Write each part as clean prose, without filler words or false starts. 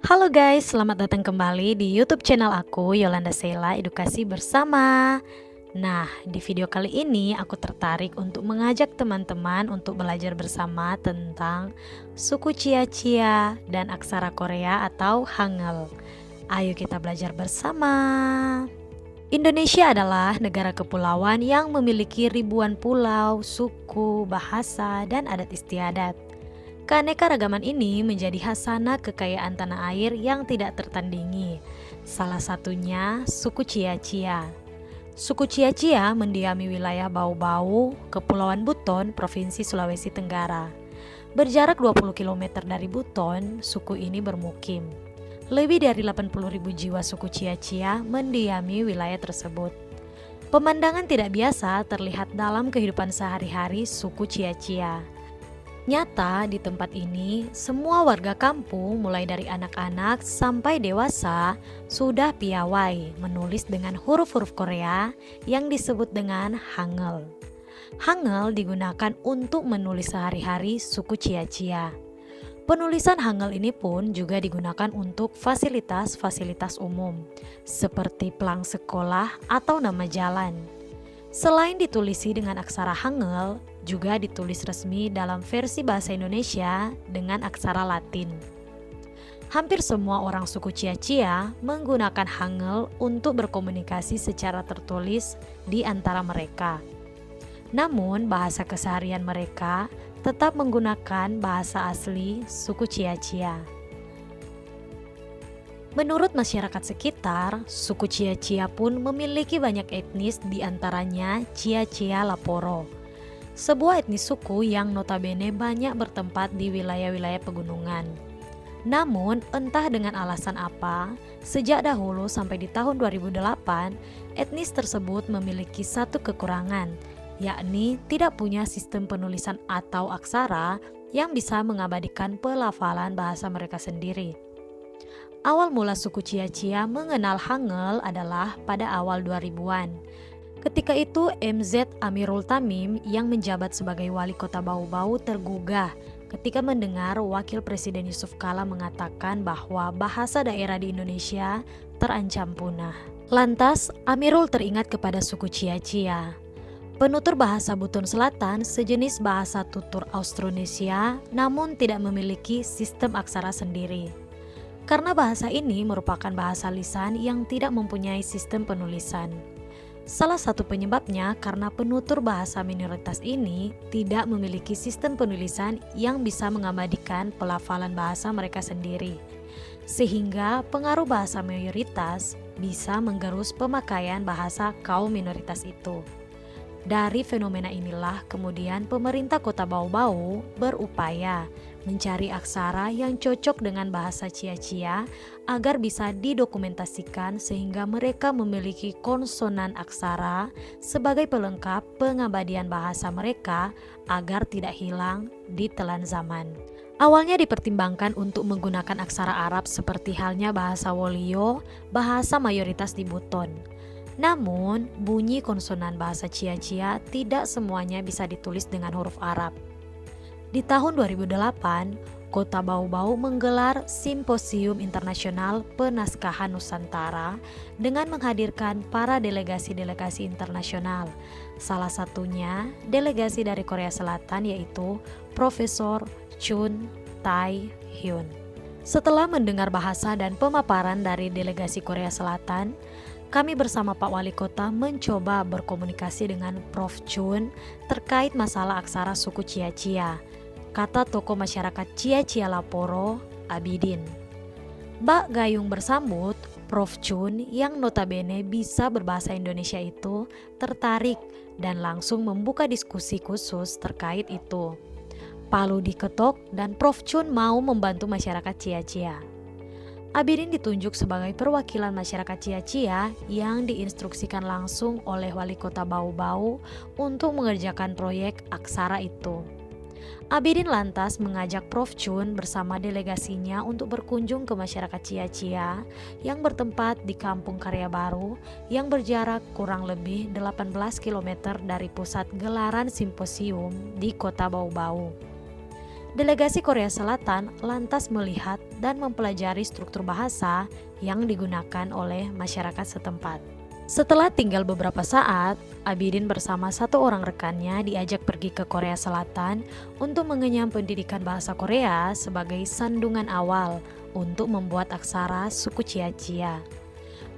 Halo guys, selamat datang kembali di YouTube channel aku, Yolanda Sela Edukasi Bersama. Nah, di video kali ini aku tertarik untuk mengajak teman-teman untuk belajar bersama tentang suku Chia-Chia dan aksara Korea atau Hangul. Ayo kita belajar bersama. Indonesia adalah negara kepulauan yang memiliki ribuan pulau, suku, bahasa, dan adat istiadat. Keanekaragaman ini menjadi khasana kekayaan tanah air yang tidak tertandingi. Salah satunya suku Chia-Chia. Suku Chia-Chia mendiami wilayah Bau-Bau, Kepulauan Buton, Provinsi Sulawesi Tenggara. Berjarak 20 km dari Buton, suku ini bermukim. Lebih dari 80.000 jiwa suku Chia-Chia mendiami wilayah tersebut. Pemandangan tidak biasa terlihat dalam kehidupan sehari-hari suku Chia-Chia. Nyata di tempat ini, semua warga kampung mulai dari anak-anak sampai dewasa sudah piawai menulis dengan huruf-huruf Korea yang disebut dengan Hangul. Hangul digunakan untuk menulis sehari-hari suku Chia-Chia. Penulisan Hangul ini pun juga digunakan untuk fasilitas-fasilitas umum, seperti pelang sekolah atau nama jalan. Selain ditulisi dengan aksara Hangul, juga ditulis resmi dalam versi bahasa Indonesia dengan aksara Latin. Hampir semua orang suku Chia-Chia menggunakan Hangul untuk berkomunikasi secara tertulis di antara mereka. Namun, bahasa keseharian mereka tetap menggunakan bahasa asli suku Chia-Chia. Menurut masyarakat sekitar, suku Chia-Chia pun memiliki banyak etnis, di antaranya Chia-Chia Laporo, sebuah etnis suku yang notabene banyak bertempat di wilayah-wilayah pegunungan. Namun, entah dengan alasan apa, sejak dahulu sampai di tahun 2008, etnis tersebut memiliki satu kekurangan, yakni tidak punya sistem penulisan atau aksara yang bisa mengabadikan pelafalan bahasa mereka sendiri. Awal mula suku Chia-Chia mengenal Hangul adalah pada awal 2000-an. Ketika itu MZ Amirul Tamim yang menjabat sebagai wali kota Bau-Bau tergugah ketika mendengar Wakil Presiden Yusuf Kala mengatakan bahwa bahasa daerah di Indonesia terancam punah. Lantas Amirul teringat kepada suku Chia-Chia. Penutur bahasa Buton Selatan sejenis bahasa tutur Austronesia namun tidak memiliki sistem aksara sendiri. Karena bahasa ini merupakan bahasa lisan yang tidak mempunyai sistem penulisan. Salah satu penyebabnya karena penutur bahasa minoritas ini tidak memiliki sistem penulisan yang bisa mengabadikan pelafalan bahasa mereka sendiri. Sehingga pengaruh bahasa mayoritas bisa menggerus pemakaian bahasa kaum minoritas itu. Dari fenomena inilah kemudian pemerintah kota Bau-Bau berupaya mencari aksara yang cocok dengan bahasa Chia-Chia agar bisa didokumentasikan sehingga mereka memiliki konsonan aksara sebagai pelengkap pengabadian bahasa mereka agar tidak hilang di telan zaman. Awalnya dipertimbangkan untuk menggunakan aksara Arab seperti halnya bahasa Wolio, bahasa mayoritas di Buton. Namun, bunyi konsonan bahasa Chia-Chia tidak semuanya bisa ditulis dengan huruf Arab. Di tahun 2008, Kota Bau-Bau menggelar Simposium Internasional Penaskahan Nusantara dengan menghadirkan para delegasi-delegasi internasional. Salah satunya delegasi dari Korea Selatan yaitu Profesor Chun Tae-hyun. Setelah mendengar bahasa dan pemaparan dari delegasi Korea Selatan, kami bersama Pak Wali Kota mencoba berkomunikasi dengan Prof. Chun terkait masalah aksara suku Chia-Chia, kata tokoh masyarakat Chia-Chia Laporo, Abidin. Bak Gayung bersambut, Prof. Chun yang notabene bisa berbahasa Indonesia itu tertarik dan langsung membuka diskusi khusus terkait itu. Palu diketok dan Prof. Chun mau membantu masyarakat Chia-Chia. Abidin ditunjuk sebagai perwakilan masyarakat Chia-Chia yang diinstruksikan langsung oleh Wali Kota Bau-Bau untuk mengerjakan proyek aksara itu. Abidin lantas mengajak Prof. Chun bersama delegasinya untuk berkunjung ke masyarakat Chia-Chia yang bertempat di Kampung Karya Baru yang berjarak kurang lebih 18 km dari pusat gelaran simposium di Kota Bau-Bau. Delegasi Korea Selatan lantas melihat dan mempelajari struktur bahasa yang digunakan oleh masyarakat setempat. Setelah tinggal beberapa saat, Abidin bersama satu orang rekannya diajak pergi ke Korea Selatan untuk mengenyam pendidikan bahasa Korea sebagai sandungan awal untuk membuat aksara suku Cia-Cia.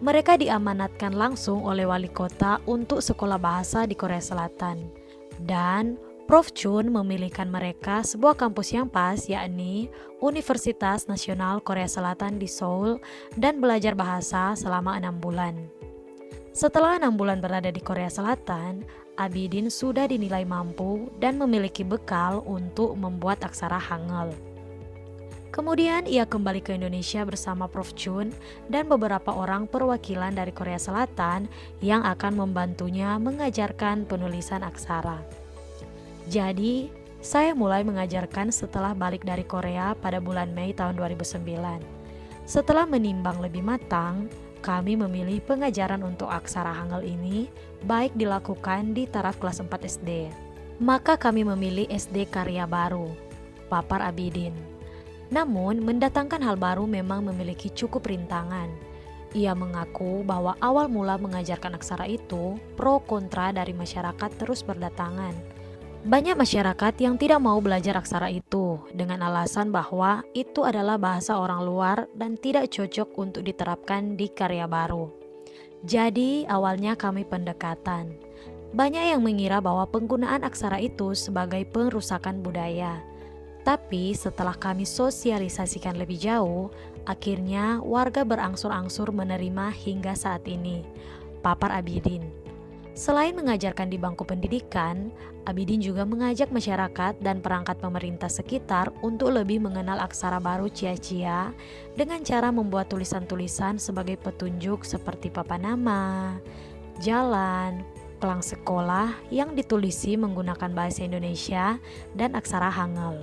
Mereka diamanatkan langsung oleh wali kota untuk sekolah bahasa di Korea Selatan. Dan Prof. Chun memilihkan mereka sebuah kampus yang pas, yakni Universitas Nasional Korea Selatan di Seoul, dan belajar bahasa selama 6 bulan. Setelah 6 bulan berada di Korea Selatan, Abidin sudah dinilai mampu dan memiliki bekal untuk membuat aksara Hangul. Kemudian ia kembali ke Indonesia bersama Prof. Chun dan beberapa orang perwakilan dari Korea Selatan yang akan membantunya mengajarkan penulisan aksara. Jadi, saya mulai mengajarkan setelah balik dari Korea pada bulan Mei tahun 2009. Setelah menimbang lebih matang, kami memilih pengajaran untuk aksara Hangul ini baik dilakukan di taraf kelas 4 SD. Maka kami memilih SD Karya Baru, papar Abidin. Namun, mendatangkan hal baru memang memiliki cukup rintangan. Ia mengaku bahwa awal mula mengajarkan aksara itu, pro kontra dari masyarakat terus berdatangan. Banyak masyarakat yang tidak mau belajar aksara itu dengan alasan bahwa itu adalah bahasa orang luar dan tidak cocok untuk diterapkan di karya baru. Jadi awalnya kami pendekatan. Banyak yang mengira bahwa penggunaan aksara itu sebagai perusakan budaya. Tapi setelah kami sosialisasikan lebih jauh, akhirnya warga berangsur-angsur menerima hingga saat ini. Papar Abidin. Selain mengajarkan di bangku pendidikan, Abidin juga mengajak masyarakat dan perangkat pemerintah sekitar untuk lebih mengenal aksara baru Cia-Cia dengan cara membuat tulisan-tulisan sebagai petunjuk seperti papan nama, jalan, pelang sekolah yang ditulisi menggunakan bahasa Indonesia dan aksara Hangul.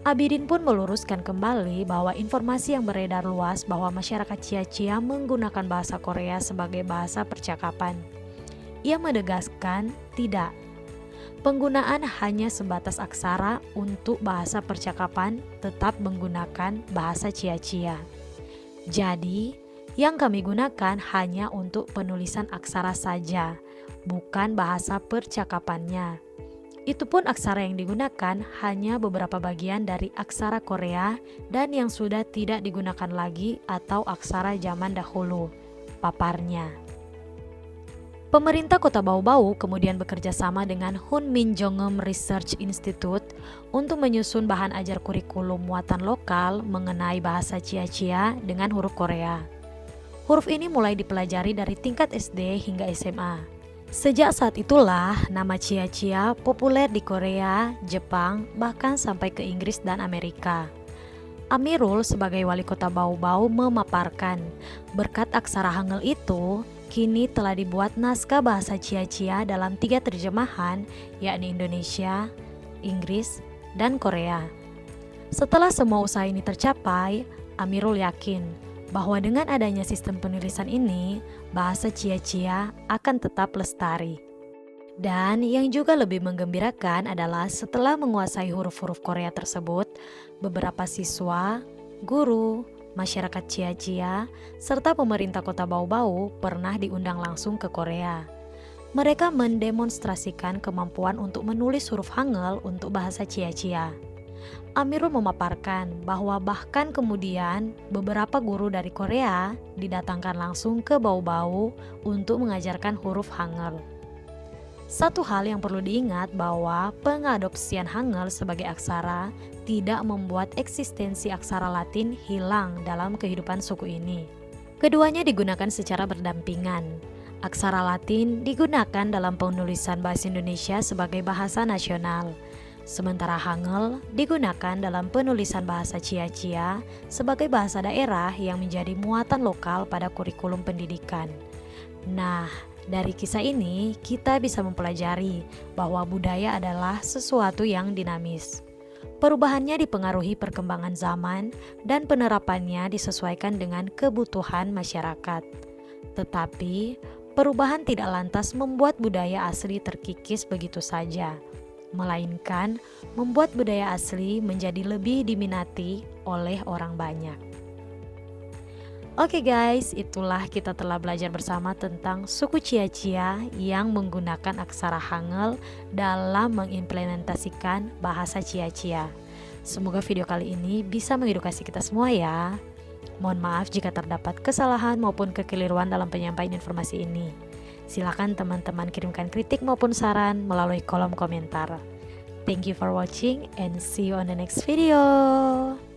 Abidin pun meluruskan kembali bahwa informasi yang beredar luas bahwa masyarakat Cia-Cia menggunakan bahasa Korea sebagai bahasa percakapan. Ia menegaskan tidak. Penggunaan hanya sebatas aksara untuk bahasa percakapan tetap menggunakan bahasa Cia-Cia. Jadi, yang kami gunakan hanya untuk penulisan aksara saja, bukan bahasa percakapannya. Itu pun aksara yang digunakan hanya beberapa bagian dari aksara Korea dan yang sudah tidak digunakan lagi atau aksara zaman dahulu, paparnya. Pemerintah Kota Bau-Bau kemudian bekerja sama dengan Hunmin Jeongeum Research Institute untuk menyusun bahan ajar kurikulum muatan lokal mengenai bahasa Cia-Cia dengan huruf Korea. Huruf ini mulai dipelajari dari tingkat SD hingga SMA. Sejak saat itulah nama Cia-Cia populer di Korea, Jepang, bahkan sampai ke Inggris dan Amerika. Amirul sebagai wali kota Bau-Bau memaparkan, berkat aksara Hangul itu, kini telah dibuat naskah bahasa Cia-Cia dalam 3 terjemahan, yakni Indonesia, Inggris, dan Korea. Setelah semua usaha ini tercapai, Amirul yakin bahwa dengan adanya sistem penulisan ini, bahasa Cia-Cia akan tetap lestari. Dan yang juga lebih menggembirakan adalah setelah menguasai huruf-huruf Korea tersebut, beberapa siswa, guru, masyarakat Cia-Cia, serta pemerintah kota Bau-Bau pernah diundang langsung ke Korea. Mereka mendemonstrasikan kemampuan untuk menulis huruf Hangul untuk bahasa Cia-Cia. Amirul memaparkan bahwa bahkan kemudian beberapa guru dari Korea didatangkan langsung ke Bau-Bau untuk mengajarkan huruf Hangul. Satu hal yang perlu diingat bahwa pengadopsian Hangul sebagai aksara tidak membuat eksistensi aksara Latin hilang dalam kehidupan suku ini. Keduanya digunakan secara berdampingan. Aksara Latin digunakan dalam penulisan bahasa Indonesia sebagai bahasa nasional, sementara Hangul digunakan dalam penulisan bahasa Cia-Cia sebagai bahasa daerah yang menjadi muatan lokal pada kurikulum pendidikan. Nah, dari kisah ini kita bisa mempelajari bahwa budaya adalah sesuatu yang dinamis. Perubahannya dipengaruhi perkembangan zaman dan penerapannya disesuaikan dengan kebutuhan masyarakat. Tetapi, perubahan tidak lantas membuat budaya asli terkikis begitu saja. melainkan membuat budaya asli menjadi lebih diminati oleh orang banyak. Oke guys, itulah kita telah belajar bersama tentang suku Cia-Cia yang menggunakan aksara Hangul dalam mengimplementasikan bahasa Cia-Cia. Semoga video kali ini bisa mengedukasi kita semua ya. Mohon maaf jika terdapat kesalahan maupun kekeliruan dalam penyampaian informasi ini. Silakan teman-teman kirimkan kritik maupun saran melalui kolom komentar. Thank you for watching and see you on the next video.